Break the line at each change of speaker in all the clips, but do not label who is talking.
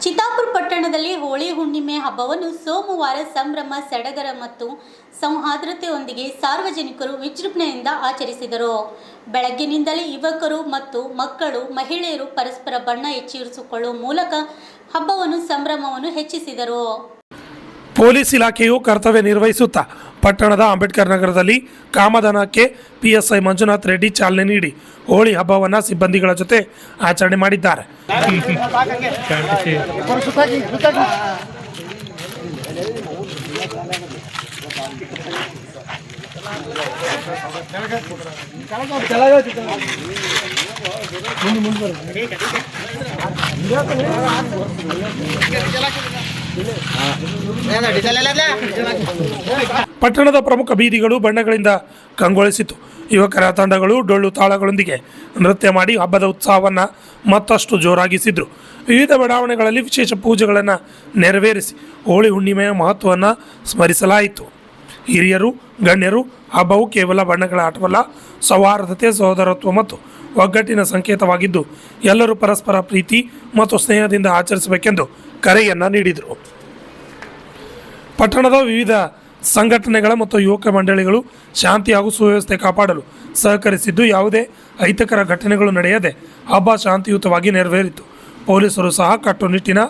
ಚಿತ್ತಾಪುರ ಪಟ್ಟಣದಲ್ಲಿ ಹೋಳಿ ಹುಣ್ಣಿಮೆ ಹಬ್ಬವನ್ನು ಸೋಮವಾರ ಸಂಭ್ರಮ ಸಡಗರ ಮತ್ತು ಸೌಹಾರ್ದತೆಯೊಂದಿಗೆ ಸಾರ್ವಜನಿಕರು ವಿಜೃಂಭಣೆಯಿಂದ ಆಚರಿಸಿದರು. ಬೆಳಗ್ಗಿನಿಂದಲೇ ಯುವಕರು ಮತ್ತು ಮಕ್ಕಳು, ಮಹಿಳೆಯರು ಪರಸ್ಪರ ಬಣ್ಣ ಹೆಚ್ಚಿಸಿಕೊಳ್ಳುವ ಮೂಲಕ ಹಬ್ಬವನ್ನು ಸಂಭ್ರಮವನ್ನು ಹೆಚ್ಚಿಸಿದರು.
ಪೊಲೀಸ್ ಇಲಾಖೆಯು ಕರ್ತವ್ಯ ನಿರ್ವಹಿಸುತ್ತಾ ಪಟ್ಟಣದ ಅಂಬೇಡ್ಕರ್ ನಗರದಲ್ಲಿ ಕಾಮದಾನಕ್ಕೆ PSI ಮಂಜುನಾಥ್ ರೆಡ್ಡಿ ಚಾಲನೆ ನೀಡಿ ಹೋಳಿ ಹಬ್ಬವನ್ನು ಸಿಬ್ಬಂದಿಗಳ ಜೊತೆ ಆಚರಣೆ ಮಾಡಿದ್ದಾರೆ. ಪಟ್ಟಣದ ಪ್ರಮುಖ ಬೀದಿಗಳು ಬಣ್ಣಗಳಿಂದ ಕಂಗೊಳಿಸಿತು. ಯುವಕರ ತಂಡಗಳು ಡೊಳ್ಳು ತಾಳಗಳೊಂದಿಗೆ ನೃತ್ಯ ಮಾಡಿ ಹಬ್ಬದ ಉತ್ಸಾಹವನ್ನು ಮತ್ತಷ್ಟು ಜೋರಾಗಿಸಿದ್ರು. ವಿವಿಧ ಬಡಾವಣೆಗಳಲ್ಲಿ ವಿಶೇಷ ಪೂಜೆಗಳನ್ನು ನೆರವೇರಿಸಿ ಹೋಳಿ ಹುಣ್ಣಿಮೆಯ ಮಹತ್ವವನ್ನು ಸ್ಮರಿಸಲಾಯಿತು. ಹಿರಿಯರು, ಗಣ್ಯರು, ಹಬ್ಬವು ಕೇವಲ ಬಣ್ಣಗಳ ಆಟವಲ್ಲ, ಸೌಹಾರ್ದತೆ, ಸಹೋದರತ್ವ ಮತ್ತು ಒಗ್ಗಟ್ಟಿನ ಸಂಕೇತವಾಗಿದ್ದು ಎಲ್ಲರೂ ಪರಸ್ಪರ ಪ್ರೀತಿ ಮತ್ತು ಸ್ನೇಹದಿಂದ ಆಚರಿಸಬೇಕೆಂದು ಕರೆಯನ್ನು ನೀಡಿದರು. ಪಟ್ಟಣದ ವಿವಿಧ ಸಂಘಟನೆಗಳ ಮತ್ತು ಯುವಕ ಮಂಡಳಿಗಳು ಶಾಂತಿ ಹಾಗೂ ಸುವ್ಯವಸ್ಥೆ ಕಾಪಾಡಲು ಸಹಕರಿಸಿದ್ದು ಯಾವುದೇ ಅಹಿತಕರ ಘಟನೆಗಳು ನಡೆಯದೆ ಹಬ್ಬ ಶಾಂತಿಯುತವಾಗಿ ನೆರವೇರಿತು. ಪೊಲೀಸರು ಸಹ ಕಟ್ಟುನಿಟ್ಟಿನ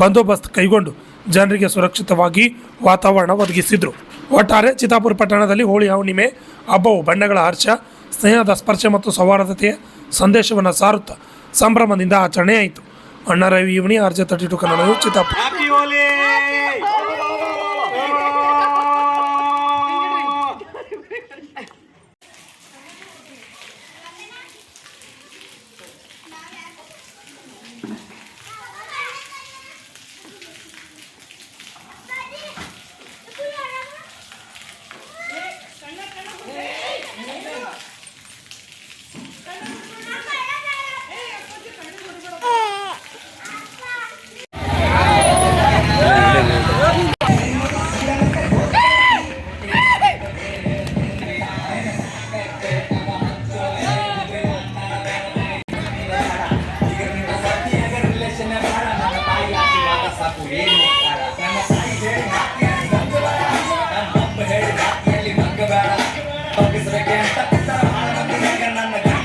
ಬಂದೋಬಸ್ತ್ ಕೈಗೊಂಡು ಜನರಿಗೆ ಸುರಕ್ಷಿತವಾಗಿ ವಾತಾವರಣ ಒದಗಿಸಿದರು. ಒಟ್ಟಾರೆ ಚಿತ್ತಾಪುರ ಪಟ್ಟಣದಲ್ಲಿ ಹೋಳಿ ಹುಣ್ಣಿಮೆ ಹಬ್ಬವು ಬಣ್ಣಗಳ ಹರ್ಷ, ಸ್ನೇಹದ ಸ್ಪರ್ಶ ಮತ್ತು ಸೌಹಾರ್ದತೆಯ ಸಂದೇಶವನ್ನು ಸಾರುತ್ತಾ ಸಂಭ್ರಮದಿಂದ ಆಚರಣೆಯಾಯಿತು. ಅಣ್ಣಾ ರವಿ, RJ32 ಕನ್ನಡ, ಚಿತ್ತಾಪುರ.